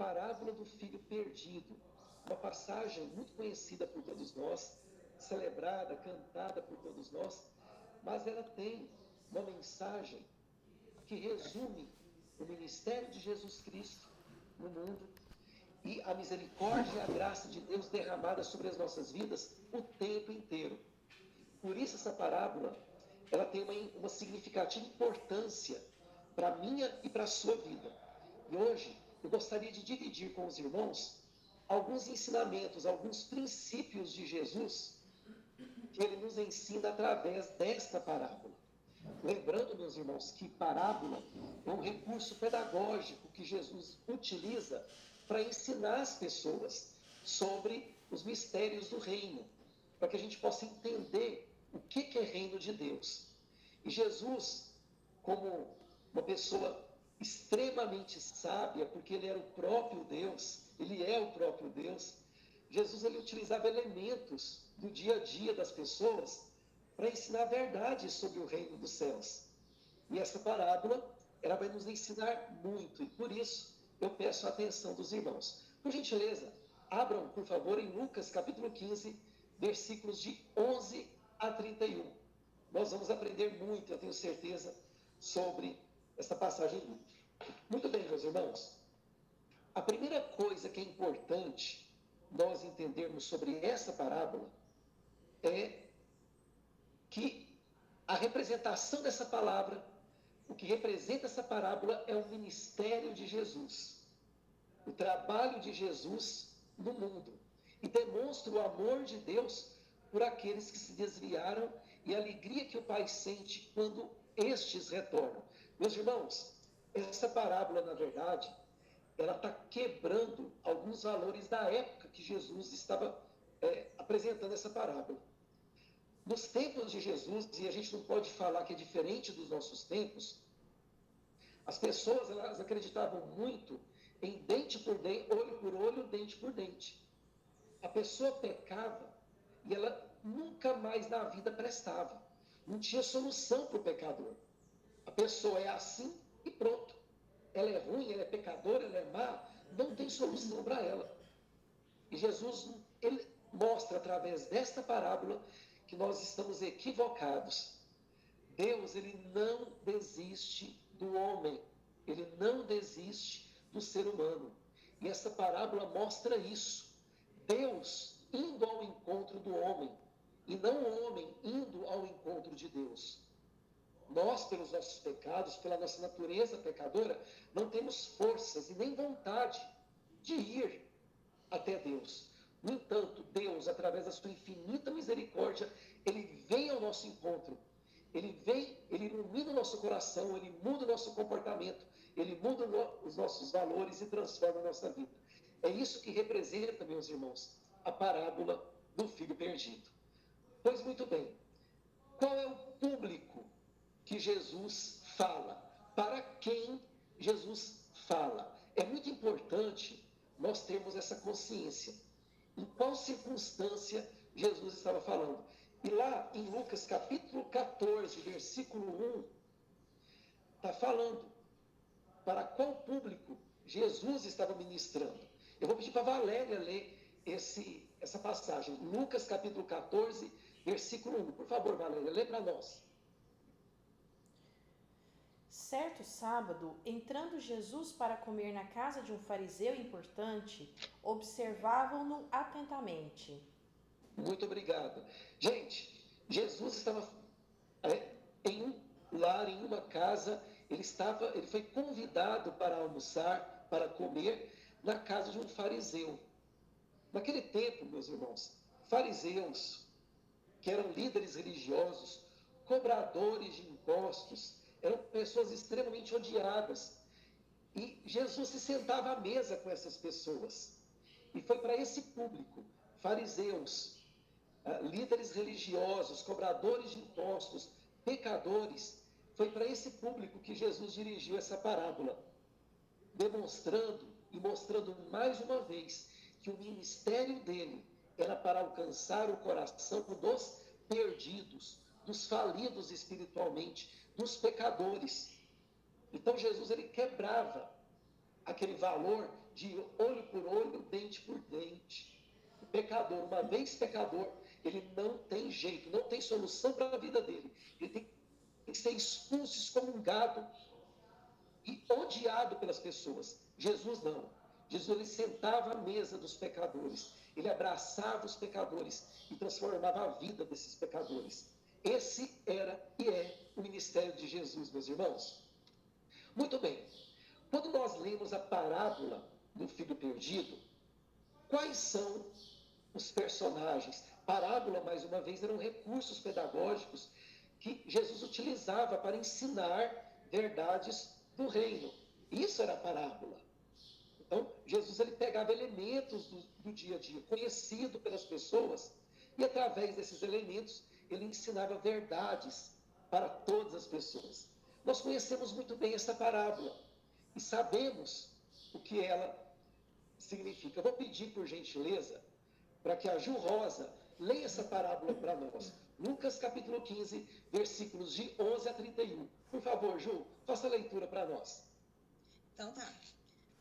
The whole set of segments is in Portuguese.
parábola do filho perdido, uma passagem muito conhecida por todos nós, celebrada, cantada por todos nós, mas ela tem uma mensagem que resume o ministério de Jesus Cristo no mundo e a misericórdia e a graça de Deus derramada sobre as nossas vidas o tempo inteiro. Por isso essa parábola, ela tem uma significativa importância para a minha e para a sua vida. E hoje eu gostaria de dividir com os irmãos alguns ensinamentos, alguns princípios de Jesus que ele nos ensina através desta parábola. Lembrando, meus irmãos, que parábola é um recurso pedagógico que Jesus utiliza para ensinar as pessoas sobre os mistérios do reino, para que a gente possa entender o que é reino de Deus. E Jesus, como uma pessoa extremamente sábia, porque ele era o próprio Deus, ele é o próprio Deus, Jesus ele utilizava elementos do dia a dia das pessoas para ensinar verdades sobre o reino dos céus. E essa parábola, ela vai nos ensinar muito, e por isso eu peço a atenção dos irmãos. Por gentileza, abram, por favor, em Lucas capítulo 15, versículos de 11 a 31. Nós vamos aprender muito, eu tenho certeza, sobre essa passagem bíblica. Muito bem, meus irmãos. A primeira coisa que é importante nós entendermos sobre essa parábola é que a representação dessa palavra, o que representa essa parábola é o ministério de Jesus, o trabalho de Jesus no mundo, e demonstra o amor de Deus por aqueles que se desviaram e a alegria que o Pai sente quando estes retornam. Meus irmãos, essa parábola, na verdade, ela está quebrando alguns valores da época que Jesus estava apresentando essa parábola. Nos tempos de Jesus, e a gente não pode falar que é diferente dos nossos tempos, as pessoas elas acreditavam muito em dente por dente, olho por olho, dente por dente. A pessoa pecava e ela nunca mais na vida prestava. Não tinha solução para o pecador. A pessoa é assim e pronto. Ela é ruim, ela é pecadora, ela é má, não tem solução para ela. E Jesus, ele mostra através desta parábola que nós estamos equivocados. Deus, ele não desiste do homem, ele não desiste do ser humano. E essa parábola mostra isso. Deus indo ao encontro do homem, e não o homem indo ao encontro de Deus. Nós, pelos nossos pecados, pela nossa natureza pecadora, não temos forças e nem vontade de ir até Deus. No entanto, Deus, através da sua infinita misericórdia, ele vem ao nosso encontro. Ele vem, ele ilumina o nosso coração, ele muda o nosso comportamento, ele muda os nossos valores e transforma a nossa vida. É isso que representa, meus irmãos, a parábola do filho perdido. Pois muito bem, qual é o público que Jesus fala? Para quem Jesus fala? É muito importante nós termos essa consciência. Em qual circunstância Jesus estava falando? E lá em Lucas capítulo 14, versículo 1, está falando para qual público Jesus estava ministrando. Eu vou pedir para a Valéria ler essa passagem. Lucas capítulo 14, versículo 1. Por favor, Valéria, lê para nós. Certo sábado, entrando Jesus para comer na casa de um fariseu importante, observavam-no atentamente. Muito obrigado. Gente, Jesus estava em um lar, em uma casa, ele foi convidado para almoçar, para comer, na casa de um fariseu. Naquele tempo, meus irmãos, fariseus, que eram líderes religiosos, cobradores de impostos, eram pessoas extremamente odiadas. E Jesus se sentava à mesa com essas pessoas. E foi para esse público, fariseus, líderes religiosos, cobradores de impostos, pecadores, foi para esse público que Jesus dirigiu essa parábola, demonstrando e mostrando mais uma vez que o ministério dele era para alcançar o coração dos perdidos, dos falidos espiritualmente, dos pecadores. Então Jesus ele quebrava aquele valor de olho por olho, dente por dente. O pecador, uma vez pecador, ele não tem jeito, não tem solução para a vida dele. Ele tem que ser expulso, excomungado e odiado pelas pessoas. Jesus não. Jesus, ele sentava à mesa dos pecadores, ele abraçava os pecadores e transformava a vida desses pecadores. Esse era e é o ministério de Jesus, meus irmãos. Muito bem. Quando nós lemos a parábola do filho perdido, quais são os personagens? Parábola, mais uma vez, eram recursos pedagógicos que Jesus utilizava para ensinar verdades do reino. Isso era a parábola. Então, Jesus, ele pegava elementos do dia a dia, conhecido pelas pessoas, e através desses elementos, ele ensinava verdades para todas as pessoas. Nós conhecemos muito bem essa parábola e sabemos o que ela significa. Eu vou pedir, por gentileza, para que a Ju Rosa leia essa parábola para nós. Lucas capítulo 15, versículos de 11 a 31. Por favor, Ju, faça a leitura para nós. Então tá.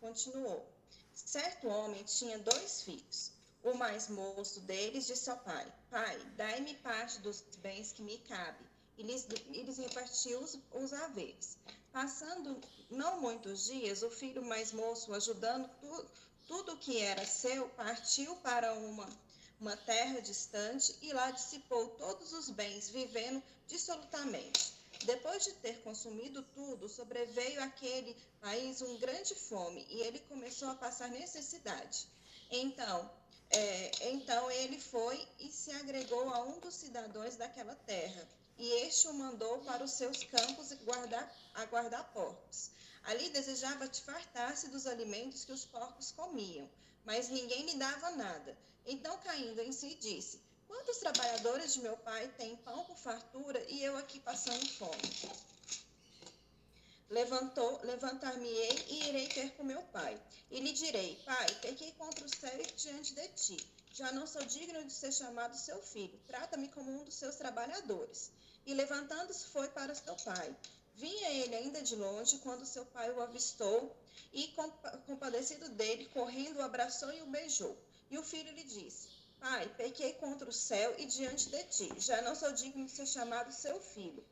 Continuou. Certo homem tinha 2 filhos. O mais moço deles disse ao pai: Pai, dai-me parte dos bens que me cabe. E lhes repartiu os haveres. Passando não muitos dias, o filho mais moço, ajudando tudo que era seu, partiu para uma terra distante e lá dissipou todos os bens, vivendo dissolutamente. Depois de ter consumido tudo, sobreveio àquele país uma grande fome e ele começou a passar necessidade. Então ele foi e se agregou a um dos cidadãos daquela terra, e este o mandou para os seus campos a guardar porcos. Ali desejava fartar-se dos alimentos que os porcos comiam, mas ninguém lhe dava nada. Então, caindo em si, disse: Quantos trabalhadores de meu pai têm pão com fartura e eu aqui passando fome? Levantar-me-ei e irei ter com meu pai. E lhe direi: Pai, pequei contra o céu e diante de ti. Já não sou digno de ser chamado seu filho. Trata-me como um dos seus trabalhadores. E levantando-se foi para seu pai. Vinha ele ainda de longe, quando seu pai o avistou e, compadecido dele, correndo, o abraçou e o beijou. E o filho lhe disse: Pai, pequei contra o céu e diante de ti. Já não sou digno de ser chamado seu filho.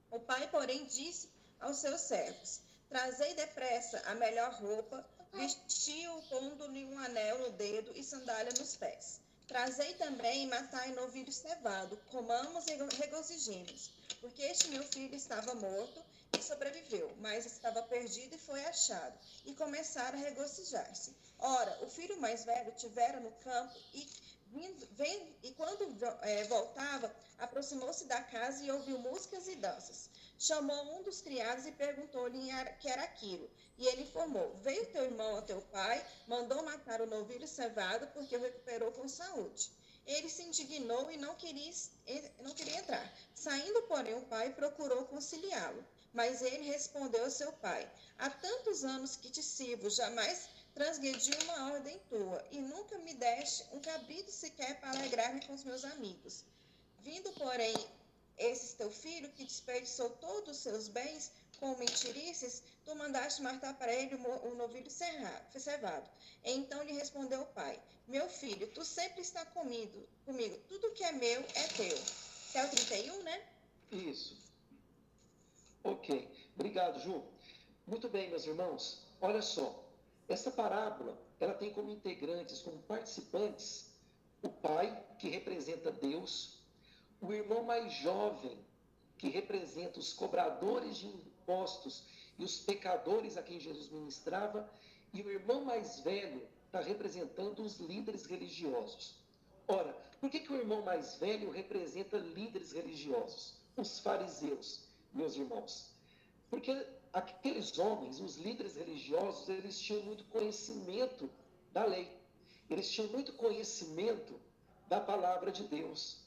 O pai, porém, disse aos seus servos: Trazei depressa a melhor roupa, vestiu-o, pondo-lhe um anel no dedo e sandália nos pés. Trazei também e matai novilho cevado, comamos e regozijemos, porque este meu filho estava morto e sobreviveu, mas estava perdido e foi achado. E começaram a regozijar-se. Ora, o filho mais velho tivera no campo e quando voltava, aproximou-se da casa e ouviu músicas e danças. Chamou um dos criados e perguntou-lhe o que era aquilo. E ele informou: Veio teu irmão a teu pai, mandou matar o novilho cevado, porque o recuperou com saúde. Ele se indignou e não queria entrar. Saindo, porém, o pai procurou conciliá-lo. Mas ele respondeu ao seu pai: Há tantos anos que te sirvo, jamais transgredi uma ordem tua, e nunca me deste um cabrito sequer para alegrar-me com os meus amigos. Vindo, porém, esse teu filho, que desperdiçou todos os seus bens com mentirices, tu mandaste matar para ele o novilho cevado. Então lhe respondeu o pai: Meu filho, tu sempre está comigo. Tudo que é meu é teu. Até o 31, né? Isso. Ok. Obrigado, Ju. Muito bem, meus irmãos. Olha só. Essa parábola, ela tem como integrantes, como participantes, o pai, que representa Deus, o irmão mais jovem, que representa os cobradores de impostos e os pecadores a quem Jesus ministrava, e o irmão mais velho está representando os líderes religiosos. Ora, por que o irmão mais velho representa líderes religiosos? Os fariseus, meus irmãos. Porque aqueles homens, os líderes religiosos, eles tinham muito conhecimento da lei. Eles tinham muito conhecimento da palavra de Deus.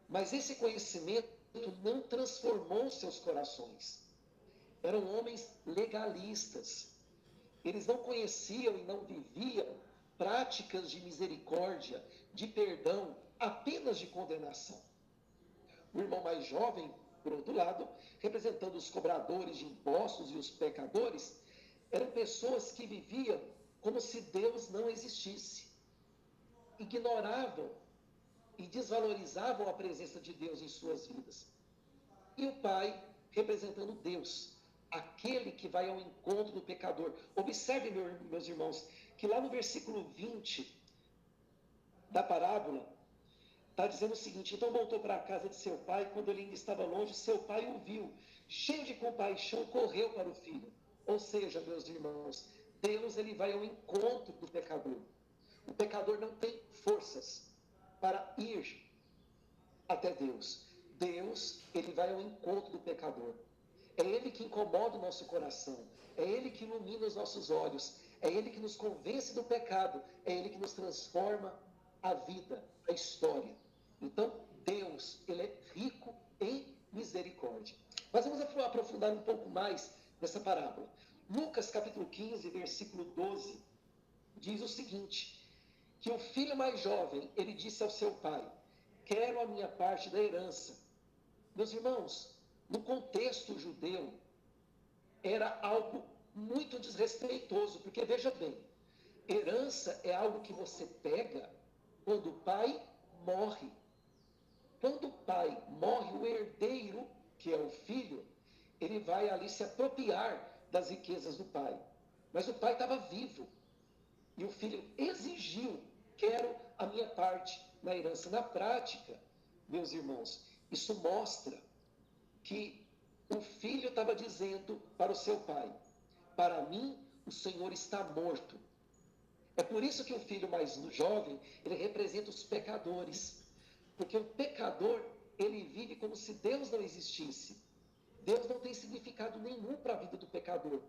Mas esse conhecimento não transformou seus corações. Eram homens legalistas. Eles não conheciam e não viviam práticas de misericórdia, de perdão, apenas de condenação. O irmão mais jovem, por outro lado, representando os cobradores de impostos e os pecadores, eram pessoas que viviam como se Deus não existisse. Ignoravam e desvalorizavam a presença de Deus em suas vidas. E o pai representando Deus, aquele que vai ao encontro do pecador. Observe, meus irmãos, que lá no versículo 20 da parábola, está dizendo o seguinte: então voltou para a casa de seu pai, quando ele ainda estava longe, seu pai o viu, cheio de compaixão, correu para o filho. Ou seja, meus irmãos, Deus ele vai ao encontro do pecador. O pecador não tem forças para ir até Deus. Deus, ele vai ao encontro do pecador. É ele que incomoda o nosso coração. É ele que ilumina os nossos olhos. É ele que nos convence do pecado. É ele que nos transforma a vida, a história. Então, Deus, ele é rico em misericórdia. Mas vamos aprofundar um pouco mais nessa parábola. Lucas capítulo 15, versículo 12, diz o seguinte: que o filho mais jovem, ele disse ao seu pai: quero a minha parte da herança. Meus irmãos, no contexto judeu, era algo muito desrespeitoso, porque veja bem, herança é algo que você pega quando o pai morre. Quando o pai morre, o herdeiro, que é o filho, ele vai ali se apropriar das riquezas do pai. Mas o pai estava vivo. E o filho exigiu: quero a minha parte na herança. Na prática, meus irmãos, isso mostra que o filho estava dizendo para o seu pai: para mim, o Senhor está morto. É por isso que o filho mais jovem, ele representa os pecadores. Porque o pecador, ele vive como se Deus não existisse. Deus não tem significado nenhum para a vida do pecador.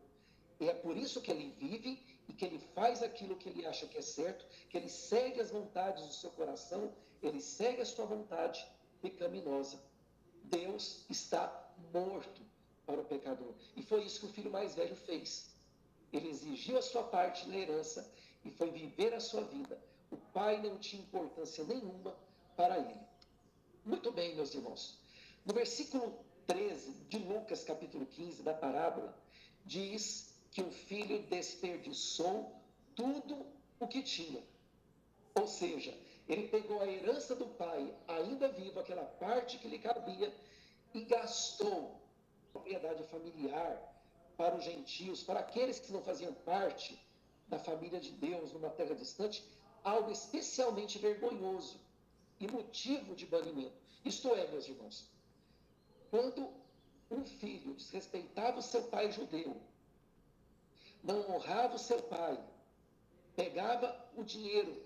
E é por isso que ele vive e que ele faz aquilo que ele acha que é certo, que ele segue as vontades do seu coração, ele segue a sua vontade pecaminosa. Deus está morto para o pecador. E foi isso que o filho mais velho fez. Ele exigiu a sua parte na herança e foi viver a sua vida. O pai não tinha importância nenhuma para ele. Muito bem, meus irmãos. No versículo 13 de Lucas, capítulo 15, da parábola, diz que o filho desperdiçou tudo o que tinha. Ou seja, ele pegou a herança do pai, ainda vivo, aquela parte que lhe cabia, e gastou a propriedade familiar para os gentios, para aqueles que não faziam parte da família de Deus numa terra distante, algo especialmente vergonhoso e motivo de banimento. Isto é, meus irmãos, quando um filho desrespeitava o seu pai judeu, não honrava o seu pai, pegava o dinheiro,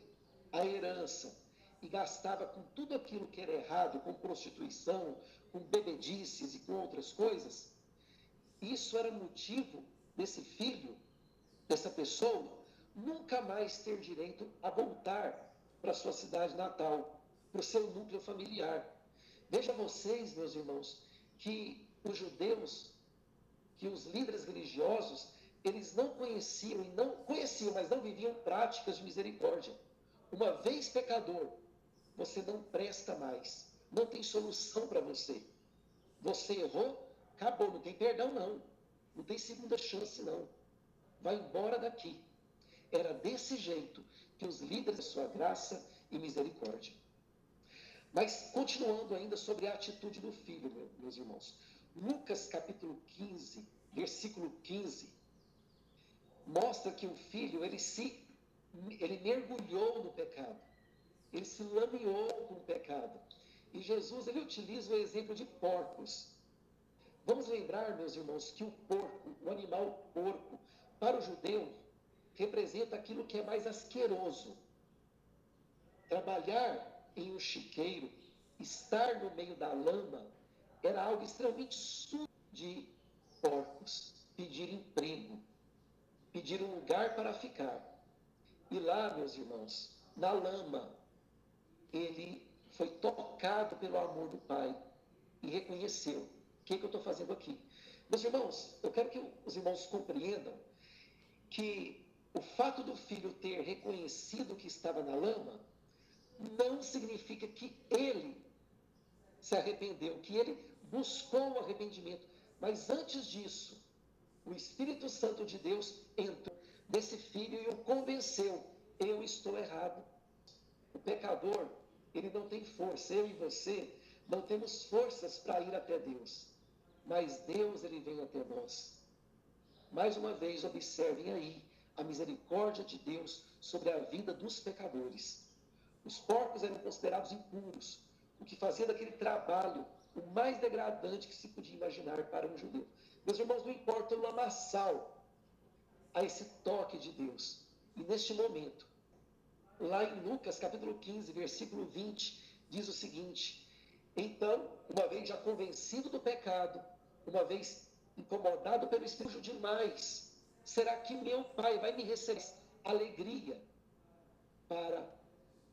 a herança, e gastava com tudo aquilo que era errado, com prostituição, com bebedices e com outras coisas, isso era motivo desse filho, dessa pessoa, nunca mais ter direito a voltar para sua cidade natal, para o seu núcleo familiar. Veja vocês, meus irmãos, que os judeus, que os líderes religiosos, eles não conheciam, mas não viviam práticas de misericórdia. Uma vez pecador, você não presta mais, não tem solução para você. Você errou, acabou, não tem perdão não, não tem segunda chance não, vai embora daqui. Era desse jeito que os líderes da sua graça e misericórdia. Mas continuando ainda sobre a atitude do filho, meus irmãos. Lucas capítulo 15, versículo 15, mostra que o filho, ele mergulhou no pecado. Ele se lameou com o pecado. E Jesus, ele utiliza o exemplo de porcos. Vamos lembrar, meus irmãos, que o porco, o animal porco, para o judeu, representa aquilo que é mais asqueroso. Trabalhar em um chiqueiro, estar no meio da lama, era algo extremamente sujo de porcos. Pedir emprego, pedir um lugar para ficar. E lá, meus irmãos, na lama, ele foi tocado pelo amor do Pai e reconheceu: o que eu estou fazendo aqui? Meus irmãos, eu quero que os irmãos compreendam que o fato do filho ter reconhecido que estava na lama não significa que ele se arrependeu, que ele buscou o arrependimento. Mas antes disso, o Espírito Santo de Deus entrou desse filho e o convenceu: eu estou errado. O pecador, ele não tem força. Eu e você não temos forças para ir até Deus, mas Deus, ele vem até nós. Mais uma vez, observem aí a misericórdia de Deus sobre a vida dos pecadores. Os porcos eram considerados impuros, o que fazia daquele trabalho o mais degradante que se podia imaginar para um judeu. Meus irmãos, não importa o lamaçal a esse toque de Deus. E neste momento, lá em Lucas capítulo 15, versículo 20, diz o seguinte: então, uma vez já convencido do pecado, uma vez incomodado pelo espírito demais, será que meu pai vai me receber alegria para